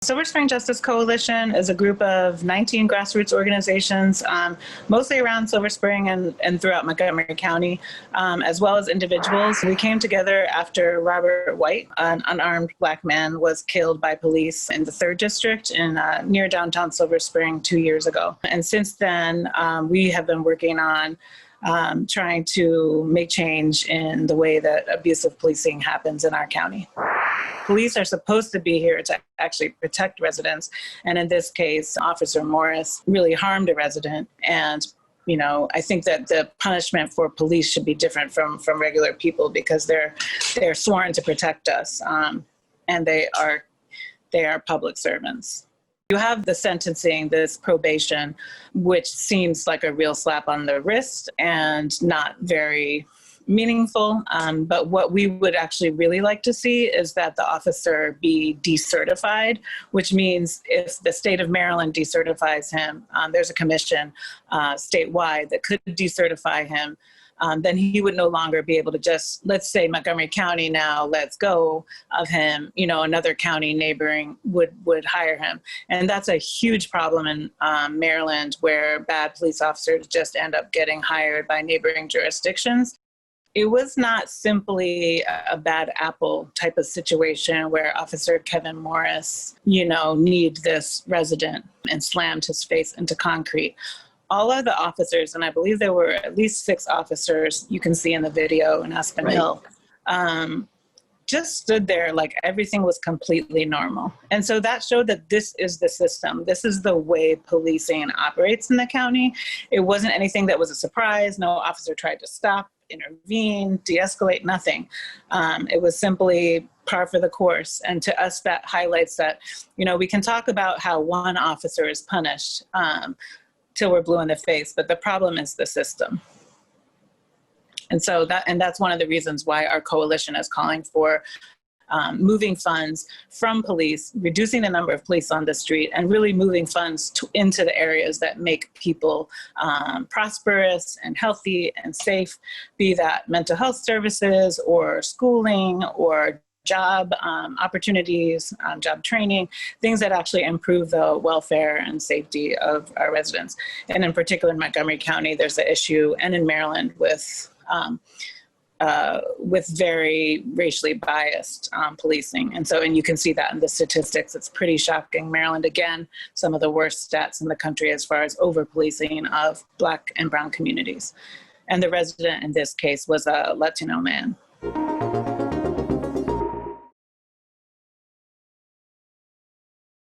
Silver Spring Justice Coalition is a group of 19 grassroots organizations, mostly around Silver Spring and throughout Montgomery County, as well as individuals. We came together after Robert White, an unarmed Black man, was killed by police in the 3rd District near downtown Silver Spring 2 years ago. And since then, we have been working on trying to make change in the way that abusive policing happens in our county. Police are supposed to be here to actually protect residents. And in this case, Officer Moris really harmed a resident. And, I think that the punishment for police should be different from regular people because they're sworn to protect us. And they are public servants. You have the sentencing, this probation, which seems like a real slap on the wrist and not very meaningful. But what we would actually really like to see is that the officer be decertified, which means if the state of Maryland decertifies him, there's a commission statewide that could decertify him. Then he would no longer be able to just, let's say Montgomery County now lets go of him, another county neighboring would hire him. And that's a huge problem in Maryland where bad police officers just end up getting hired by neighboring jurisdictions. It was not simply a bad apple type of situation where Officer Kevin Moris, kneed this resident and slammed his face into concrete. All of the officers, and I believe there were at least 6 officers you can see in the video in Aspen Hill, just stood there like everything was completely normal. And so that showed that this is the system. This is the way policing operates in the county. It wasn't anything that was a surprise. No officer tried to stop, intervene, de-escalate, nothing. It was simply par for the course. And to us, that highlights that, we can talk about how one officer is punished till we're blue in the face, but the problem is the system. And so that's one of the reasons why our coalition is calling for moving funds from police, reducing the number of police on the street, and really moving funds into the areas that make people prosperous and healthy and safe, be that mental health services or schooling or job opportunities, job training, things that actually improve the welfare and safety of our residents. And in particular, in Montgomery County, there's an issue, and in Maryland with very racially biased policing. And you can see that in the statistics. It's pretty shocking. Maryland, again, some of the worst stats in the country as far as over-policing of Black and brown communities. And the resident in this case was a Latino man.